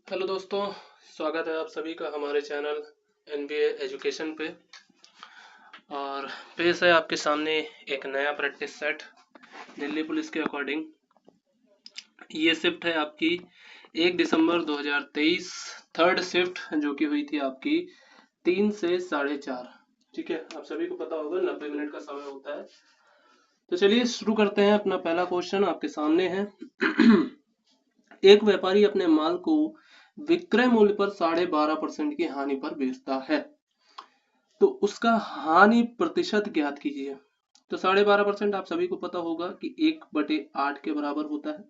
Hello दोस्तों, स्वागत है आप सभी का हमारे चैनल एनबीए एजुकेशन पे। और पेश है आपके सामने एक नया प्रैक्टिस सेट दिल्ली पुलिस के अकॉर्डिंग। ये शिफ्ट है आपकी 1 दिसंबर 2023, थर्ड शिफ्ट जो कि हुई थी आपकी 3 से 4:30। ठीक है, आप सभी को पता होगा 90 मिनट का समय होता है। तो चलिए शुरू करते हैं। अपना पहला क्वेश्चन आपके सामने है। एक व्यापारी अपने माल को विक्रय मूल्य पर 12.5% की हानि पर बेचता है, तो उसका हानि प्रतिशत ज्ञात कीजिए। तो 12.5% आप सभी को पता होगा कि 1/8 के बराबर होता है।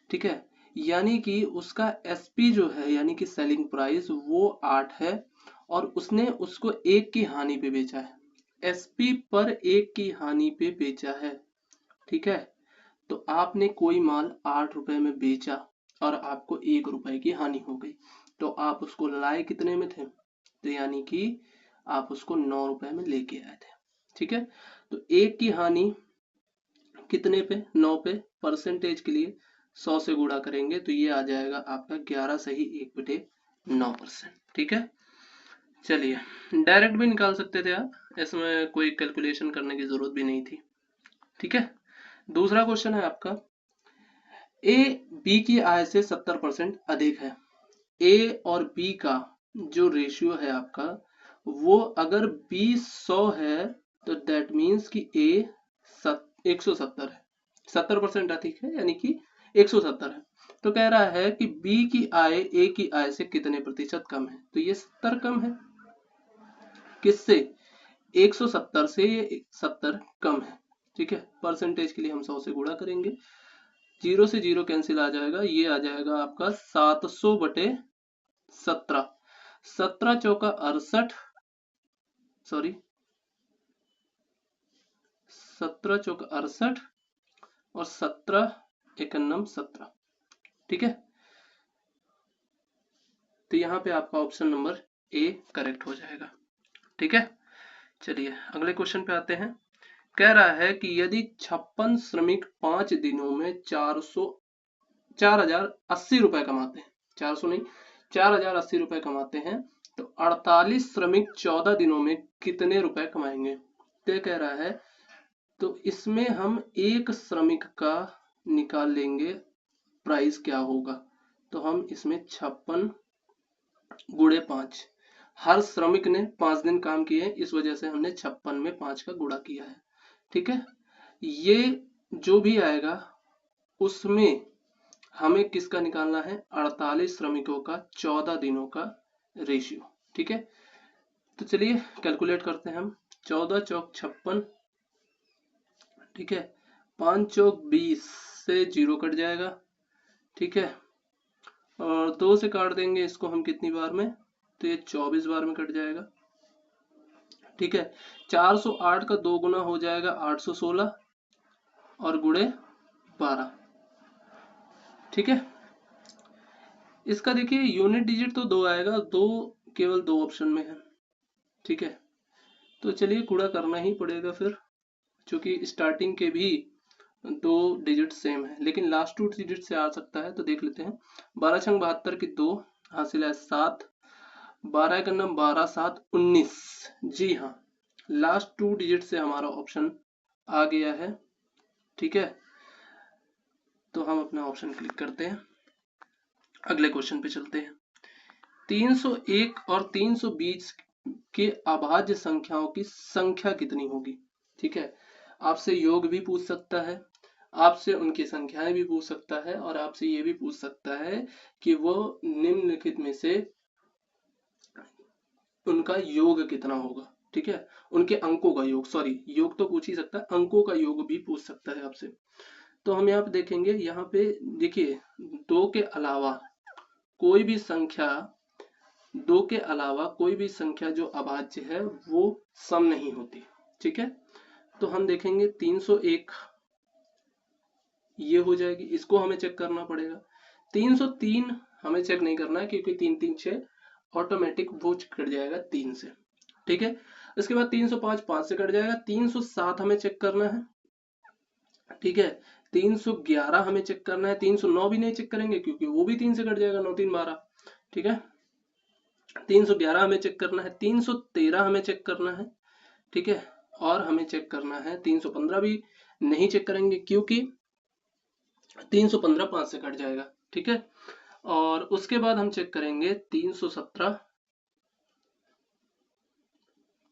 ठीक है, यानी कि उसका एसपी जो है यानी कि सेलिंग प्राइस वो 8 है और उसने उसको 1 की हानि पे बेचा है। एसपी पर 1 की हानि पे बेचा है। ठीक है, तो आपने कोई माल 8 रुपए में बेचा और आपको 1 रुपए की हानि हो गई, तो आप उसको लाए कितने में थे? तो यानी कि आप उसको 9 रुपए में लेके आए थे। ठीक है, तो 1 की हानि कितने पे? 9 पे। परसेंटेज के लिए 100 से गुणा करेंगे तो ये आ जाएगा आपका 11 सही 1/9%। ठीक है, चलिए डायरेक्ट भी निकाल सकते थे आप, इसमें कोई कैलकुलेशन करने की जरूरत भी नहीं थी। ठीक है, दूसरा क्वेश्चन है आपका। ए बी की आय से 70% अधिक है। ए और बी का जो रेशियो है आपका, वो अगर बी 100 है तो दैट मीन्स कि ए 170 है। 70% अधिक है यानी कि 170 है। तो कह रहा है कि बी की आय ए की आय से कितने प्रतिशत कम है? तो ये 70 कम है। किससे? 170 से ये 70 कम है। ठीक है, परसेंटेज के लिए हम 100 से गुणा करेंगे, 0 से 0 कैंसिल आ जाएगा, ये आ जाएगा आपका 700/17। 17 चौका 68, सॉरी 17 चौका 68 और 17 एकन्नम 17। ठीक है, तो यहाँ पे आपका ऑप्शन नंबर ए करेक्ट हो जाएगा। ठीक है, चलिए अगले क्वेश्चन पे आते हैं। कह रहा है कि यदि 56 श्रमिक 5 दिनों में 4080 रुपए कमाते हैं, 400 नहीं 4080 रुपए कमाते हैं, तो 48 श्रमिक 14 दिनों में कितने रुपए कमाएंगे? तो कह रहा है, तो इसमें हम एक श्रमिक का निकाल लेंगे, प्राइस क्या होगा। तो हम इसमें 56 गुणे 5, हर श्रमिक ने 5 दिन काम किए, इस वजह से हमने 56 में 5 का गुणा किया है। ठीक है, ये जो भी आएगा उसमें हमें किसका निकालना है? 48 श्रमिकों का 14 दिनों का रेशियो। ठीक है, तो चलिए कैलकुलेट करते हैं हम। 14 चौक 56, ठीक है, 5 चौक 20 से 0 कट जाएगा। ठीक है, और 2 से काट देंगे इसको हम कितनी बार में? तो ये 24 बार में कट जाएगा। ठीक है, 408 का 2 गुना हो जाएगा 816 और गुणे 12। ठीक है, इसका देखिए यूनिट डिजिट तो 2 आएगा, 2 केवल 2 ऑप्शन में है। ठीक है, तो चलिए गुणा करना ही पड़ेगा फिर, क्योंकि स्टार्टिंग के भी 2 डिजिट सेम है, लेकिन लास्ट 2 डिजिट से आ सकता है। तो देख लेते हैं। 12 छंग 72 की 2 हासिल है 7, 12 का नंबर 12 7 19। जी हाँ, लास्ट 2 डिजिट से हमारा ऑप्शन आ गया है। ठीक है, तो हम अपना ऑप्शन क्लिक करते हैं, अगले क्वेश्चन पे चलते हैं। 301 और 320 के अभाज्य संख्याओं की संख्या कितनी होगी? ठीक है, आपसे योग भी पूछ सकता है, आपसे उनकी संख्याएं भी पूछ सकता है, और आपसे ये भी पूछ सकता है कि वो निम्नलिखित में से उनका योग कितना होगा। ठीक है, उनके अंकों का योग, सॉरी योग तो पूछ ही सकता है, अंकों का योग भी पूछ सकता है आपसे। तो हम यहाँ पे देखेंगे, यहाँ पे देखिए 2 के अलावा कोई भी संख्या, 2 के अलावा कोई भी संख्या जो अभाज्य है वो सम नहीं होती। ठीक है, तो हम देखेंगे 301 ये हो जाएगी, इसको हमें चेक करना पड़ेगा। 303 हमें चेक नहीं करना है क्योंकि 3 3 6 ऑटोमेटिक वो कट जाएगा 3 से। ठीक है, उसके बाद 305 5 से कट जाएगा। 307 हमें चेक करना है। ठीक है, 311 हमें चेक करना है। 309 भी नहीं चेक करेंगे क्योंकि वो भी 3 से कट जाएगा, 9 3 12। ठीक है। 311 हमें चेक करना है, 313 हमें चेक करना है, ठीक है। और हमें चेक करना है 315 भी नहीं चेक करेंगे क्योंकि 315 5 से कट जाएगा, ठीक है। और उसके बाद हम चेक करेंगे 317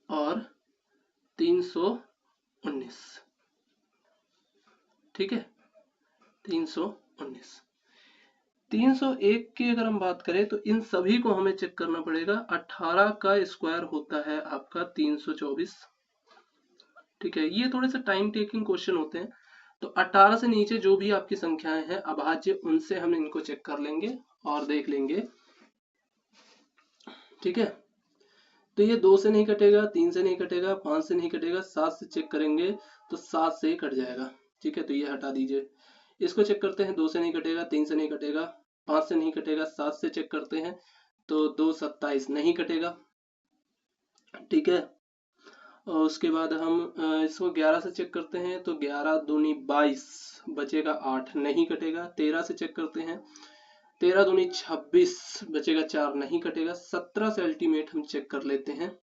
और 319, ठीक है। 319 301 की अगर हम बात करें तो इन सभी को हमें चेक करना पड़ेगा। 18 का स्क्वायर होता है आपका 324, ठीक है। ये थोड़े से टाइम टेकिंग क्वेश्चन होते हैं, तो 18 से नीचे जो भी आपकी संख्याएं हैं अभाज्य, उनसे हम इनको चेक कर लेंगे और देख लेंगे, ठीक है। तो ये 2 से नहीं कटेगा, 3 से नहीं कटेगा, 5 से नहीं कटेगा, 7 से चेक करेंगे तो 7 से ही कट जाएगा, ठीक है। तो ये हटा दीजिए। इसको चेक करते हैं, 2 से नहीं कटेगा, 3 से नहीं कटेगा, 5 से नहीं कटेगा, 7 से चेक करते हैं तो 2 27 नहीं कटेगा, ठीक है। और उसके बाद हम इसको 11 से चेक करते हैं तो 11 दूनी 22 बचेगा 8 नहीं कटेगा। 13 से चेक करते हैं, 13 दूनी 26 बचेगा 4 नहीं कटेगा। 17 से अल्टीमेट हम चेक कर लेते हैं।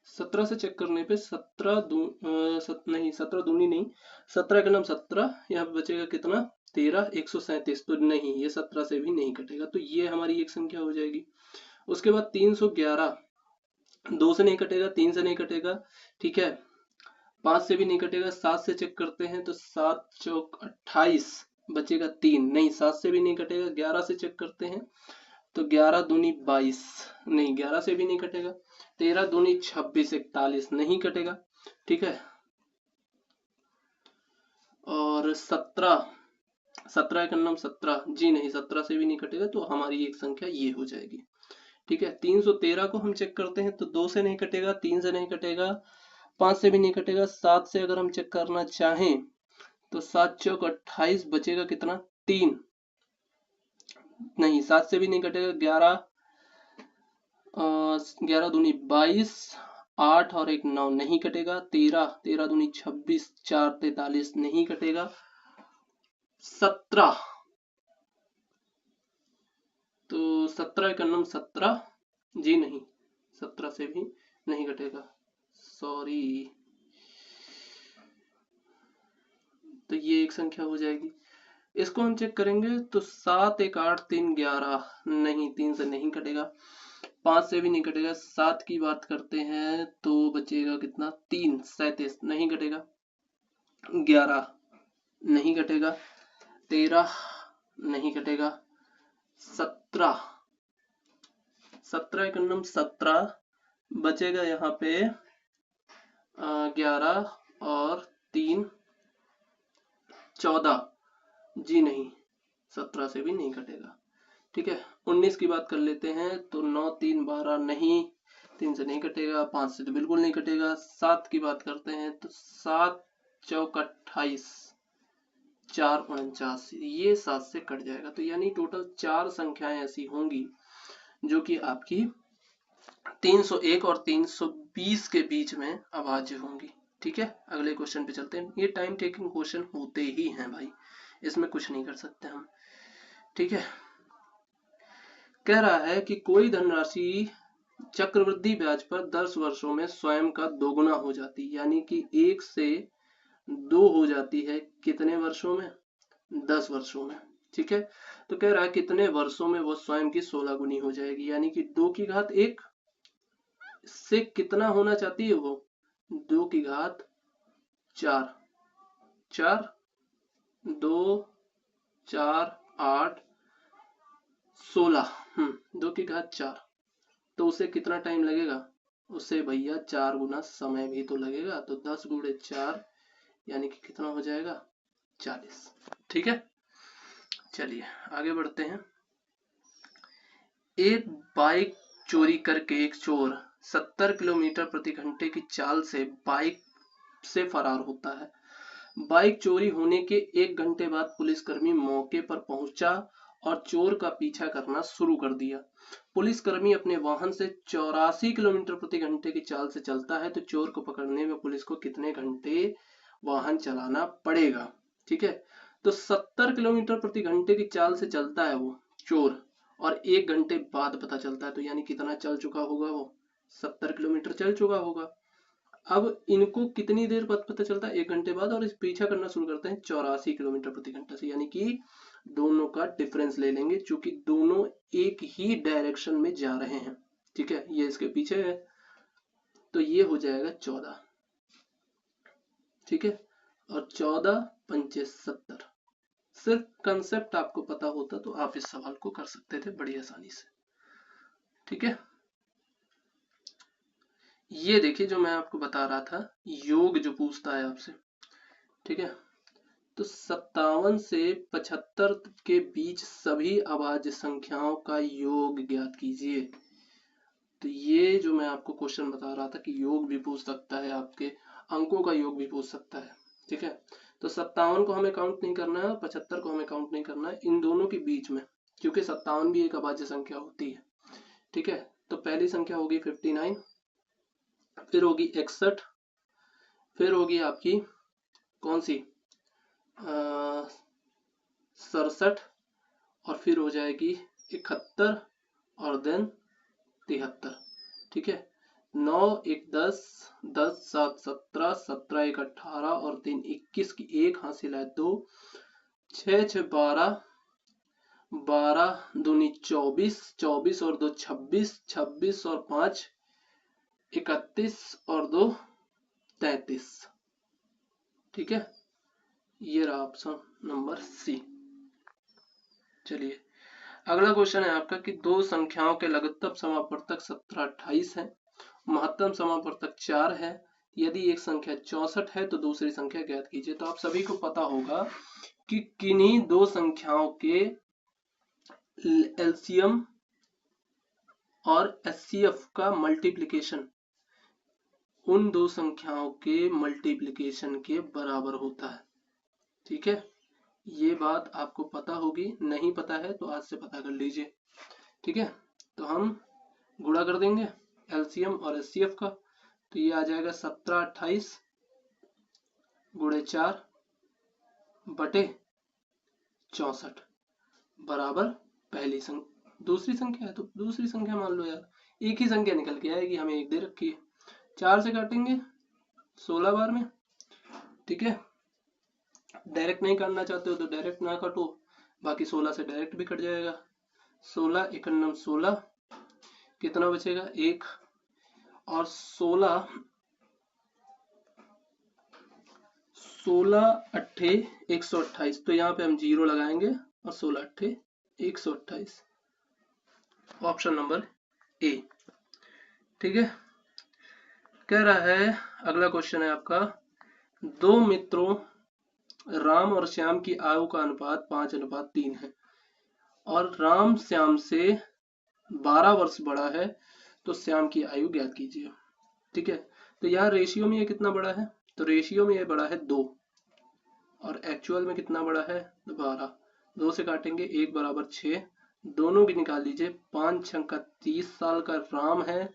17 से चेक करने पे 17 दूनी नहीं, 17 का नाम 17, यहाँ पे बचेगा कितना 13, 137, तो नहीं, ये 17 से भी नहीं कटेगा, तो ये हमारी एक संख्या हो जाएगी। उसके बाद 311 2 से नहीं कटेगा, 3 से नहीं कटेगा, ठीक है। 5 से भी नहीं कटेगा। 7 से चेक करते हैं तो 7 चौक 28 बचेगा 3 नहीं, 7 से भी नहीं कटेगा। 11 से चेक करते हैं तो 11 दूनी 22 नहीं, 11 से भी नहीं कटेगा। 13 दूनी 26 41 नहीं कटेगा, ठीक है। और 17 का नाम 17 जी नहीं, 17 से भी नहीं कटेगा, तो हमारी एक संख्या ये हो जाएगी, ठीक है। 313 को हम चेक करते हैं तो 2 से नहीं कटेगा, 3 से नहीं कटेगा, 5 से भी नहीं कटेगा। 7 से अगर हम चेक करना चाहें तो 7 चौक 28 बचेगा कितना 3 नहीं, 7 से भी नहीं कटेगा। 11 दूनी 22, 8 और 1 9 नहीं कटेगा। 13 दूनी 26, 4 43 नहीं कटेगा। 17 तो 17 का नाम 17 जी नहीं, 17 से भी नहीं कटेगा, सॉरी। तो ये एक संख्या हो जाएगी। इसको हम चेक करेंगे तो 7 1 8 3 11 नहीं, 3 से नहीं कटेगा। 5 से भी नहीं कटेगा। 7 की बात करते हैं तो बचेगा कितना 3 37 नहीं कटेगा। 11 नहीं कटेगा। 13 नहीं कटेगा। 17 का नाम 17 बचेगा यहाँ पे 11 और 3 14 जी नहीं, 17 से भी नहीं कटेगा, ठीक है। 19 की बात कर लेते हैं तो 9 3 12 नहीं, 3 से नहीं कटेगा। 5 से तो बिल्कुल नहीं कटेगा। 7 की बात करते हैं तो 7 चौक 28, 4 49, ये 7 से कट जाएगा। तो यानी टोटल 4 संख्याएं ऐसी होंगी जो कि आपकी 301 और 320 के बीच में अभाज्य होंगी, ठीक है। अगले क्वेश्चन पे चलते हैं। ये टाइम टेकिंग क्वेश्चन होते ही हैं भाई, इसमें कुछ नहीं कर सकते हम, ठीक है। कह रहा है कि कोई धनराशि चक्रवृद्धि ब्याज पर 10 वर्षों में स्वयं का दोगुना हो जाती, यानी कि 1 से 2 हो जाती है कितने वर्षों में 10 वर्षों में, ठीक है। तो कह रहा है कितने वर्षों में वो स्वयं की 16 गुनी हो जाएगी, यानी कि 2 की घात 1 से कितना होना चाहती है वो 2 की घात 4, 2 4 8 16, 2 की घात 4, तो उसे कितना टाइम लगेगा, उसे भैया 4 गुना समय भी तो लगेगा। तो 10 गुणे 4 यानी कि कितना हो जाएगा 40, ठीक है। चलिए आगे बढ़ते हैं। एक बाइक चोरी करके एक चोर 70 किलोमीटर प्रति घंटे की चाल से बाइक से फरार होता है। बाइक चोरी होने के 1 घंटे बाद पुलिसकर्मी मौके पर पहुंचा और चोर का पीछा करना शुरू कर दिया। पुलिसकर्मी अपने वाहन से 84 किलोमीटर प्रति घंटे की चाल से चलता है, तो चोर को पकड़ने में पुलिस को कितने घंटे वाहन चलाना पड़ेगा, ठीक है। तो 70 किलोमीटर प्रति घंटे की चाल से चलता है वो चोर, और 1 घंटे बाद पता चलता है, तो यानी कितना चल चुका होगा वो, 70 किलोमीटर चल चुका होगा। अब इनको कितनी देर बाद पता चलता है, 1 घंटे बाद, और इस पीछा करना शुरू करते हैं 84 किलोमीटर प्रति घंटा से, यानी कि दोनों का डिफरेंस ले लेंगे, चूंकि दोनों एक ही डायरेक्शन में जा रहे हैं। ठीक है, ये इसके पीछे है, तो ये हो जाएगा 14। ठीक है, और 14 पंचे 70। सिर्फ कंसेप्ट आपको पता होता तो आप इस सवाल को कर सकते थे बड़ी आसानी से। ठीक है, ये देखिए जो मैं आपको बता रहा था, योग जो पूछता है आपसे। ठीक है, तो 57 से 75 के बीच सभी अभाज्य संख्याओं का योग ज्ञात कीजिए। तो ये जो मैं आपको क्वेश्चन बता रहा था कि योग भी पूछ सकता है, आपके अंकों का योग भी पूछ सकता है। ठीक है, तो 57 को हमें काउंट नहीं करना है और 75 को हमें काउंट नहीं करना है, इन दोनों के बीच में, क्योंकि 57 भी एक अभाज्य संख्या होती है। ठीक है, तो पहली संख्या होगी 59, फिर होगी 61, फिर होगी आपकी कौन सी 67, और फिर हो जाएगी 71 और देन 73। ठीक है, 9 1 10, 10 7 17, 17 1 18 और 3 21 की एक हासिल है 2, 6 6 12, 12 दूनी 24, 24 और 2 26, 26 और 5 31 और 2 33। ठीक है, ये रहा ऑप्शन नंबर सी। चलिए, अगला क्वेश्चन है आपका कि दो संख्याओं के लघुत्तम समापवर्तक 17 28 है, महत्तम समापवर्तक 4 है, यदि एक संख्या 64 है तो दूसरी संख्या ज्ञात कीजिए। तो आप सभी को पता होगा कि किन्हीं दो संख्याओं के एलसीएम और एचसीएफ का मल्टीप्लिकेशन उन दो संख्याओं के मल्टीप्लिकेशन के बराबर होता है। ठीक है, ये बात आपको पता होगी, नहीं पता है तो आज से पता कर लीजिए। ठीक है, तो हम गुणा कर देंगे एलसीएम और एचसीएफ का, तो ये आ जाएगा 17 28 गुणे 4 बटे 64 बराबर पहली संख्या, दूसरी संख्या है तो दूसरी संख्या मान लो यार, एक ही संख्या निकल के आएगी, हमें एक दे रखी है। 4 से काटेंगे 16 बार में। ठीक है, डायरेक्ट नहीं काटना चाहते हो तो डायरेक्ट ना काटो, बाकी 16 से डायरेक्ट भी कट जाएगा। 16 51 16, कितना बचेगा 1, और 16 अट्ठे 128, तो यहाँ पे हम 0 लगाएंगे और 16 अट्ठे 128, ऑप्शन नंबर ए। ठीक है, कह रहा है अगला क्वेश्चन है आपका, दो मित्रों राम और श्याम की आयु का अनुपात 5:3 है और राम श्याम से 12 वर्ष बड़ा है, तो श्याम की आयु ज्ञात कीजिए। ठीक है, तो यहाँ रेशियो में ये कितना बड़ा है, तो रेशियो में ये बड़ा है 2 और एक्चुअल में कितना बड़ा है 12। 2 से काटेंगे 1 बराबर 6, दोनों की निकाल लीजिए। 5 छंग का 30 साल का राम है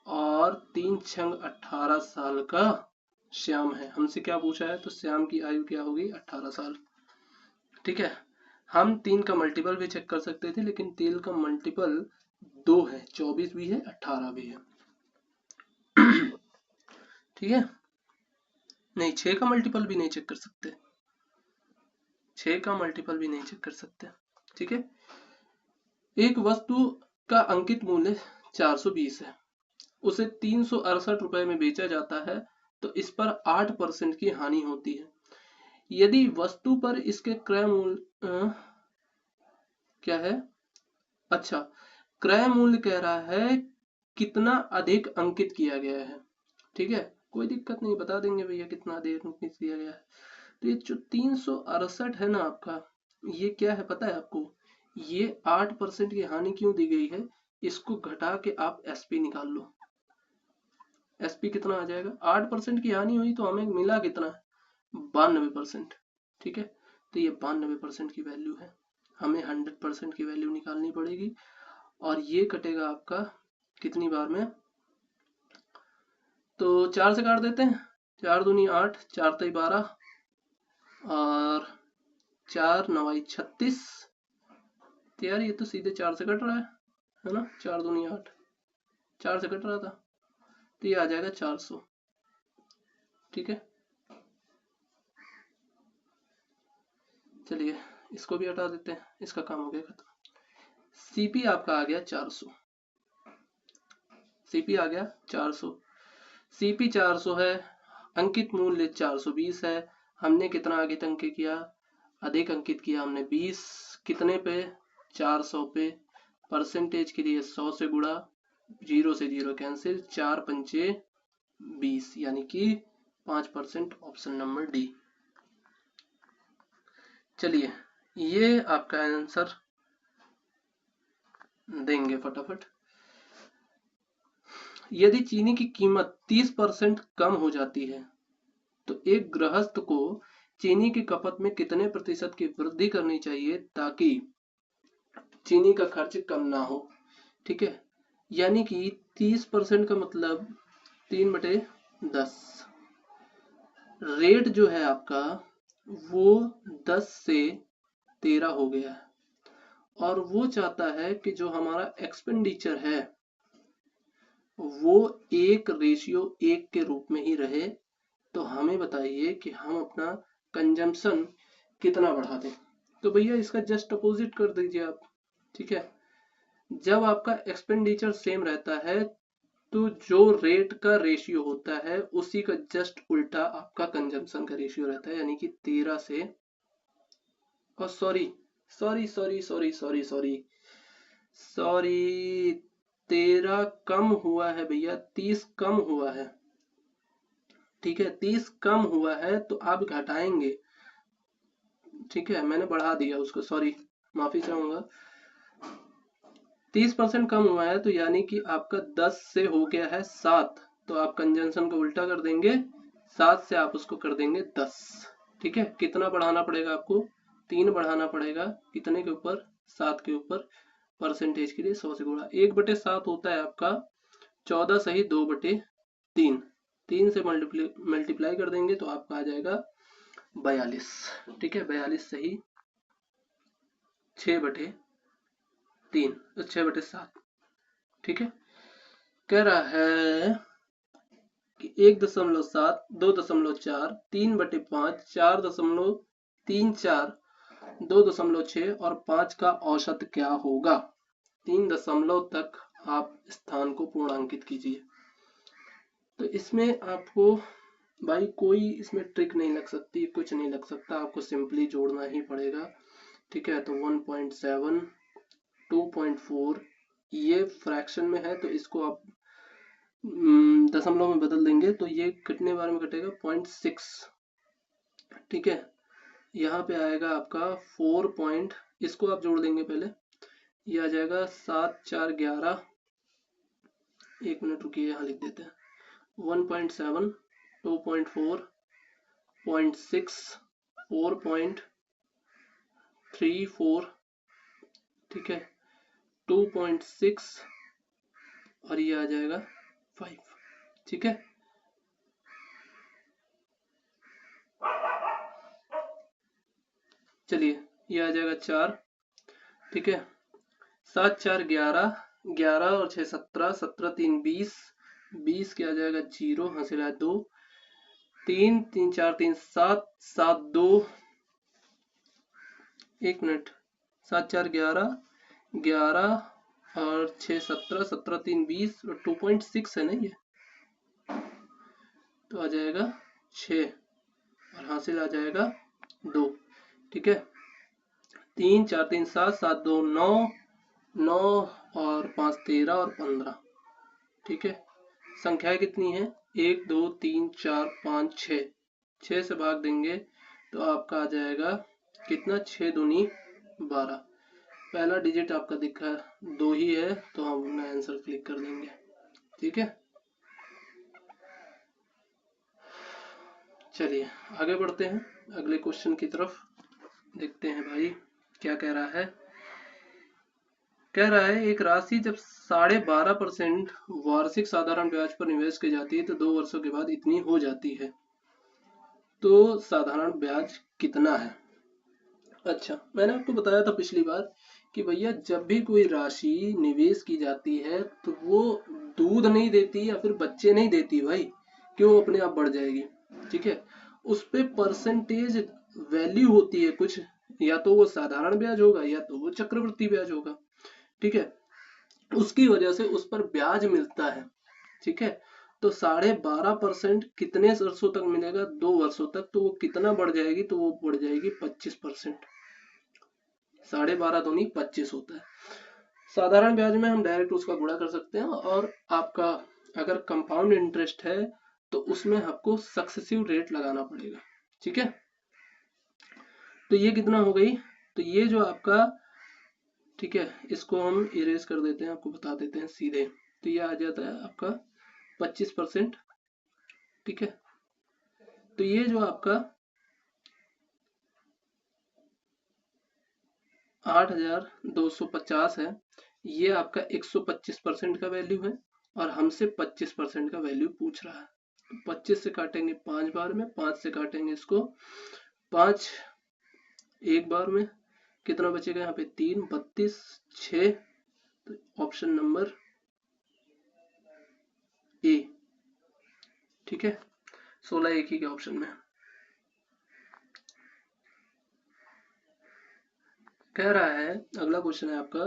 और 3 छंग 18 साल का श्याम है। हमसे क्या पूछा है, तो श्याम की आयु क्या होगी 18 साल। ठीक है, हम 3 का मल्टीपल भी चेक कर सकते थे, लेकिन 3 का मल्टीपल 2 है, 24 भी है 18 भी है। ठीक है, नहीं 6 का मल्टीपल भी नहीं चेक कर सकते, 6 का मल्टीपल भी नहीं चेक कर सकते। ठीक है, एक वस्तु का अंकित मूल्य 420 है, उसे 368 रुपए में बेचा जाता है, तो इस पर 8% की हानि होती है। यदि वस्तु पर इसके क्रय मूल्य क्या है, अच्छा क्रय मूल्य कह रहा है कितना अधिक अंकित किया गया है। ठीक है, कोई दिक्कत नहीं, बता देंगे भैया कितना अधिक अंकित किया गया है। तो ये जो 368 है ना आपका, ये क्या है पता है आपको, ये 8% की हानि क्यों दी गई है, इसको घटा के आप एसपी निकाल लो। एसपी कितना आ जाएगा, 8% की हानि हुई तो हमें मिला कितना, 92%। ठीक है, तो ये 92% की वैल्यू है, हमें 100% की वैल्यू निकालनी पड़ेगी, और ये कटेगा आपका कितनी बार में, तो 4 से काट देते हैं, 4 दूनी 8, 4 तई 12 और 4 9 36, तो यार ये तो सीधे 4 से कट रहा है ना, 4 दूनी 8, 4 से कट रहा था, तो ये आ जाएगा 400। ठीक है, चलिए इसको भी हटा देते हैं, इसका काम हो गया खत्म। सीपी आपका आ गया 400, सीपी आ गया 400, सीपी 400 है, अंकित मूल्य 420 है। हमने कितना अधिक अंकित किया, अधिक अंकित किया हमने 20, कितने पे, 400 पे। परसेंटेज के लिए 100 से गुणा, 0 से 0 कैंसिल, 4 पंचे 20, यानी कि 5%, ऑप्शन नंबर डी। चलिए ये आपका आंसर देंगे फटाफट। यदि चीनी की कीमत 30% कम हो जाती है तो एक गृहस्थ को चीनी की खपत में कितने प्रतिशत की वृद्धि करनी चाहिए ताकि चीनी का खर्च कम ना हो। ठीक है, यानी कि 30% का मतलब 3/10, रेट जो है आपका वो 10 से 13 हो गया है, और वो चाहता है कि जो हमारा एक्सपेंडिचर है वो 1:1 के रूप में ही रहे। तो हमें बताइए कि हम अपना कंजम्पशन कितना बढ़ा दें। तो भैया इसका जस्ट अपोजिट कर दीजिए आप। ठीक है, जब आपका एक्सपेंडिचर सेम रहता है तो जो रेट का रेशियो होता है उसी का जस्ट उल्टा आपका कंजम्पशन का रेशियो रहता है, यानी कि 13 से, और sorry sorry sorry sorry sorry sorry sorry 13 कम हुआ है भैया, 30 कम हुआ है। ठीक है, 30 कम हुआ है तो आप घटाएंगे। ठीक है, मैंने बढ़ा दिया उसको, सॉरी माफी चाहूंगा। 30% कम हुआ है तो यानी कि आपका 10 से हो गया है 7, तो आप कंजंक्शन को उल्टा कर देंगे, 7 से आप उसको कर देंगे 10। ठीक है, कितना बढ़ाना पड़ेगा आपको, 3 बढ़ाना पड़ेगा, कितने के ऊपर, 7 के ऊपर। परसेंटेज के लिए 100 से गुणा, 1/7 होता है आपका 14 सही 2/3, 3 से मल्टीप्लाई कर देंगे तो आपका आ जाएगा 42। ठीक है, 42 सही 6/3, 6/7। ठीक है, कह रहा है कि 1.7, 2.4, 3/5, 4.34, 2.6 और 5 का औसत क्या होगा। 3 दशमलव तक आप स्थान को पूर्णांकित कीजिए। तो इसमें आपको भाई कोई इसमें ट्रिक नहीं लग सकती, कुछ नहीं लग सकता, आपको सिंपली जोड़ना ही पड़ेगा। ठीक है, तो 1.7, 2.4, ये फ्रैक्शन में है तो इसको आप दशमलव में बदल देंगे तो ये कितने बार में कटेगा, 0.6। ठीक है, यहाँ पे आएगा आपका 4 इसको आप जोड़ देंगे पहले, ये आ जाएगा 7 4 11, 1 मिनट रुकिए यहाँ लिख देते हैं, 1.7, 2.4, 0.6, 4.34, ठीक है, 2.6 और ये आ जाएगा 5। ठीक है, चलिए ये आ जाएगा 4। ठीक है, 7 4 11, 11 और 6 17, 17 3 20, 20 के आ जाएगा 0, हासिल है 2, 3 3 4 3 7, 7 2, 1 मिनट, 7 4 11, 11 और 6 17, 17 3 20 और 2.6 है ना ये, तो आ जाएगा 6 और हासिल आ जाएगा 2। ठीक है, 3 4 3 7, 7 2 9, 9 और 5 13 और 15। ठीक है, संख्याएं कितनी है, 1 2 3 4 5 6, 6 से भाग देंगे तो आपका आ जाएगा कितना, 6 दूनी 12। पहला डिजिट आपका दिखा 2 ही है तो हम अपना आंसर क्लिक कर देंगे। ठीक है, चलिए आगे बढ़ते हैं अगले क्वेश्चन की तरफ, देखते हैं भाई क्या कह रहा है। कह रहा है एक राशि जब 12.5% वार्षिक साधारण ब्याज पर निवेश की जाती है तो 2 वर्षों के बाद इतनी हो जाती है, तो साधारण ब्याज कितना है। अच्छा, मैंने आपको बताया था पिछली बार कि भैया जब भी कोई राशि निवेश की जाती है तो वो दूध नहीं देती या फिर बच्चे नहीं देती भाई कि वो अपने आप बढ़ जाएगी। ठीक है, उस पे परसेंटेज वैल्यू होती है कुछ, या तो वो साधारण ब्याज होगा या तो वो चक्रवृद्धि ब्याज होगा। ठीक है, उसकी वजह से उस पर ब्याज मिलता है। ठीक है, तो 12.5% कितने वर्षों तक मिलेगा? 2 वर्षों तक। तो वो कितना बढ़ जाएगी? तो वो बढ़ जाएगी 25%। 12.5 दूनी 25 होता है। साधारण ब्याज में हम डायरेक्ट उसका गुणा कर सकते हैं, और आपका अगर कंपाउंड इंटरेस्ट है तो उसमें आपको सक्सेसिव रेट लगाना पड़ेगा। ठीक है, तो ये कितना हो गई? तो ये जो आपका, ठीक है, इसको हम इरेज कर देते हैं, आपको बता देते हैं सीधे। तो ये आ जाता है आपका 25%। ठीक है, तो ये जो आपका 8,250 है, ये आपका 125% का वैल्यू है, और हमसे 25% का वैल्यू पूछ रहा है। तो 25 से काटेंगे 5 बार में, 5 से काटेंगे इसको 5 एक बार में, कितना बचेगा यहाँ पे? 3, 32, 6। तो ऑप्शन नंबर ए। ठीक है, 16 एक ही के ऑप्शन में। कह रहा है, अगला क्वेश्चन है आपका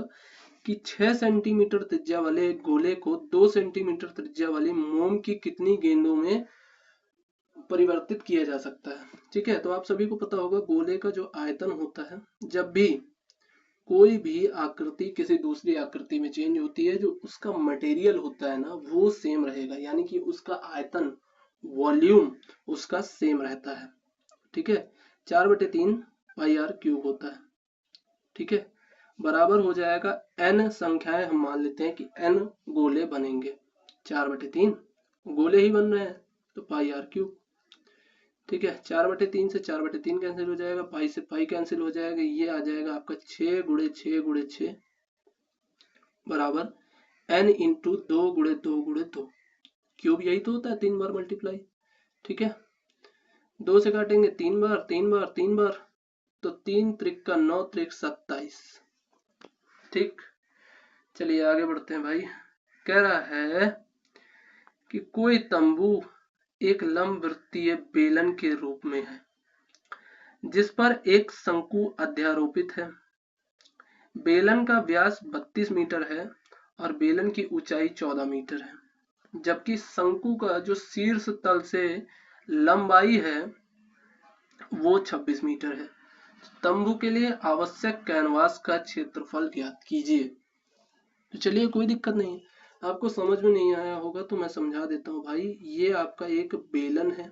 कि 6 सेंटीमीटर त्रिज्या वाले एक गोले को 2 सेंटीमीटर त्रिज्या वाली मोम की कितनी गेंदों में परिवर्तित किया जा सकता है? ठीक है, तो आप सभी को पता होगा गोले का जो आयतन होता है, जब भी कोई भी आकृति किसी दूसरी आकृति में चेंज होती है, जो उसका मटेरियल होता है ना वो सेम रहेगा, यानी कि उसका आयतन, वॉल्यूम उसका सेम रहता है। ठीक है, 4/3 पाई आर क्यूब होता है। ठीक है, बराबर हो जाएगा n संख्याएं, हम मान लेते हैं कि n गोले बनेंगे, 4/3 गोले ही बन रहे हैं, तो पाई आर क्यूब। ठीक है, 4/3 से 4/3 कैंसिल हो जाएगा, पाई से पाई कैंसिल हो जाएगा, ये आ जाएगा आपका 6 गुणे 6 गुणे 6 बराबर n इंटू 2 गुणे 2 गुणे 2। क्यूब यही तो होता है, 3 बार मल्टीप्लाई। ठीक है, 2 से काटेंगे 3 बार, 3 बार, 3 बार, तो 3 त्रिक 9 त्रिक 27। ठीक, चलिए आगे बढ़ते हैं भाई। कह रहा है कि कोई तंबू एक लंबवृत्तीय बेलन के रूप में है जिस पर एक शंकु अध्यारोपित है। बेलन का व्यास 32 मीटर है और बेलन की ऊंचाई 14 मीटर है, जबकि शंकु का जो शीर्ष तल से लंबाई है वो 26 मीटर है। तंबू के लिए आवश्यक कैनवास का क्षेत्रफल ज्ञात कीजिए। तो चलिए, कोई दिक्कत नहीं, आपको समझ में नहीं आया होगा तो मैं समझा देता हूँ भाई। ये आपका एक बेलन है।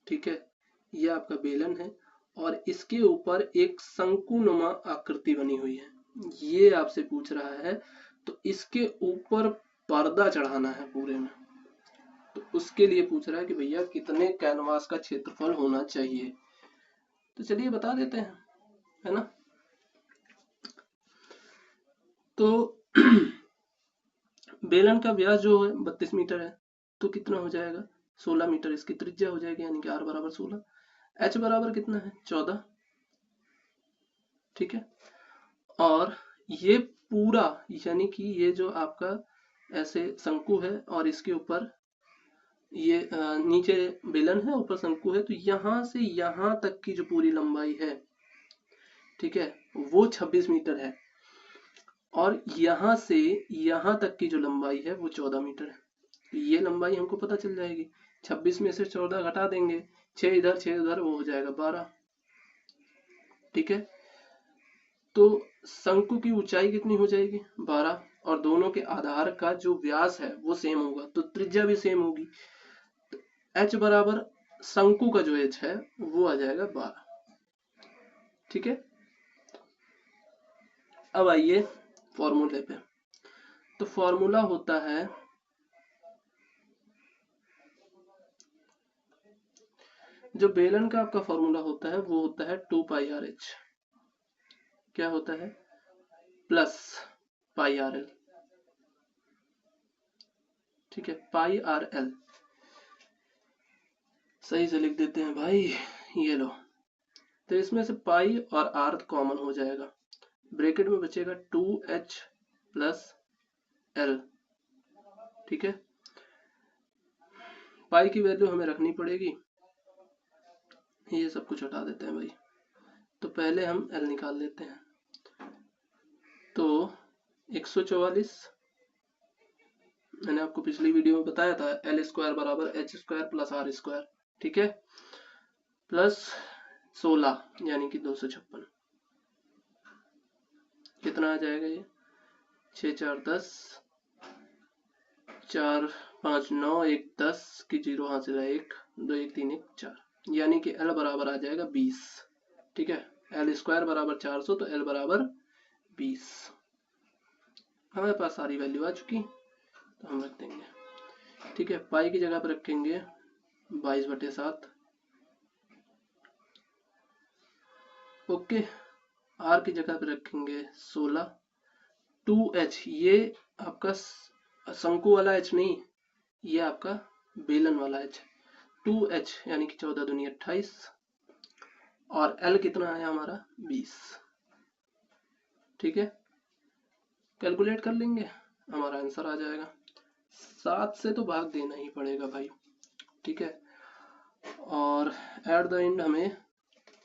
ठीक है, ये आपका बेलन है और इसके ऊपर एक शंकुनुमा आकृति बनी हुई है, ये आपसे पूछ रहा है। तो इसके ऊपर पर्दा चढ़ाना है पूरे में, तो उसके लिए पूछ रहा है कि भैया कितने कैनवास का क्षेत्रफल होना चाहिए। तो चलिए बता देते हैं, है ना। तो बेलन का व्यास जो है 32 मीटर है, तो कितना हो जाएगा? 16 मीटर इसकी त्रिज्या हो जाएगी, यानी कि r बराबर 16। h बराबर कितना है? 14। ठीक है, और ये पूरा, यानी कि ये जो आपका ऐसे शंकु है और इसके ऊपर ये नीचे बेलन है, ऊपर शंकु है, तो यहां से यहां तक की जो पूरी लंबाई है, ठीक है, वो 26 मीटर है, और यहां से यहां तक की जो लंबाई है वो 14 मीटर है। तो ये लंबाई हमको पता चल जाएगी। 26 में से 14 घटा देंगे, 6 इधर 6 उधर, वो हो जाएगा 12। ठीक है, तो शंकु की ऊंचाई कितनी हो जाएगी? 12, और दोनों के आधार का जो व्यास है वो सेम होगा, तो त्रिज्या भी सेम होगी। तो h बराबर शंकु का जो h है वो आ जाएगा 12। ठीक है, अब आइए फॉर्मूले पे। तो फॉर्मूला होता है, जो बेलन का आपका फॉर्मूला होता है वो होता है 2 पाई आर एच। क्या होता है? Plus pi R L. ठीक है, पाई आर एल सही से लिख देते हैं भाई, ये लो। तो इसमें से पाई और आर कॉमन हो जाएगा, ब्रैकेट में बचेगा 2h प्लस l। ठीक है, पाई की वैल्यू हमें रखनी पड़ेगी, ये सब कुछ हटा देते हैं भाई। तो पहले हम l निकाल लेते हैं। तो 144, मैंने आपको पिछली वीडियो में बताया था l स्क्वायर बराबर h square plus r square. ठीक है, प्लस 16 यानी कि 256। कितना आ जाएगा ये? 6 4 10, 4 5 9, 1 10 की 0 हासिल है 1, 2 1 3 1 4, यानी कि l बराबर आ जाएगा 20। ठीक है, l स्क्वायर बराबर 400, तो l बराबर 20। हमारे पास सारी वैल्यू आ चुकी, तो हम रख देंगे। ठीक है, पाई की जगह पर रखेंगे 22/7। ओके, आर की जगह पर रखेंगे 16। 2h, ये आपका शंकु वाला h नहीं, ये आपका बेलन वाला h। 2h यानी कि 14 दूनी 28, और l कितना आया हमारा 20। ठीक है, कैलकुलेट कर लेंगे, हमारा आंसर आ जाएगा। 7 से तो भाग देना ही पड़ेगा भाई। ठीक है, और एट द एंड हमें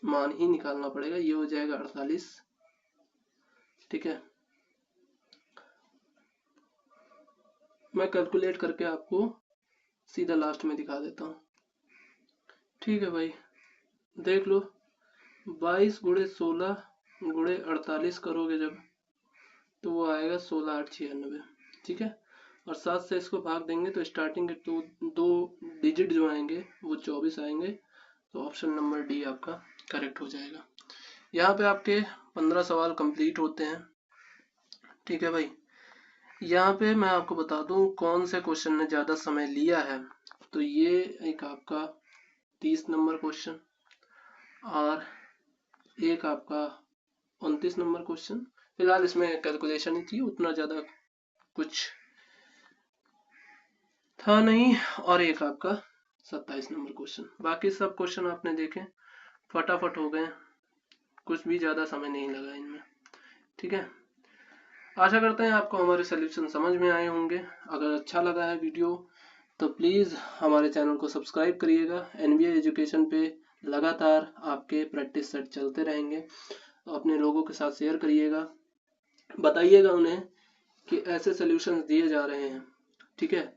मान ही निकालना पड़ेगा, ये हो जाएगा 48। ठीक है, मैं कैलकुलेट करके आपको सीधा लास्ट में दिखा देता हूँ। ठीक है भाई, देख लो, 22 गुणे 16 गुणे 48 करोगे जब, तो वो आएगा 16 8 96। ठीक है, और 7 से इसको भाग देंगे तो स्टार्टिंग के दो डिजिट जो आएंगे वो 24 आएंगे। तो ऑप्शन नंबर डी आपका करेक्ट हो जाएगा। यहाँ पे आपके 15 सवाल कंप्लीट होते हैं। ठीक है भाई, यहाँ पे मैं आपको बता दूं कौन से क्वेश्चन ने ज़्यादा समय लिया है। तो ये एक आपका 30 नंबर क्वेश्चन, और एक आपका 29 नंबर क्वेश्चन। फिलहाल इसमें कैलकुलेशन ही थी, उतना ज़्यादा कुछ था नहीं, और एक आपका 27 नंबर क्वेश्चन। बाकी सब क्वेश्चन आपने देखे, फटाफट हो गए, कुछ भी ज़्यादा समय नहीं लगा इनमें। ठीक है, आशा करते हैं आपको हमारे सॉल्यूशन समझ में आए होंगे। अगर अच्छा लगा है वीडियो तो प्लीज़ हमारे चैनल को सब्सक्राइब करिएगा। एनबीए एजुकेशन पे लगातार आपके प्रैक्टिस सेट चलते रहेंगे, तो अपने लोगों के साथ शेयर करिएगा, बताइएगा उन्हें कि ऐसे सॉल्यूशंस दिए जा रहे हैं। ठीक है,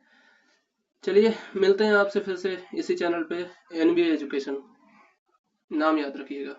चलिए मिलते हैं आपसे फिर से इसी चैनल पे। एनबीए एजुकेशन नाम याद रखिएगा।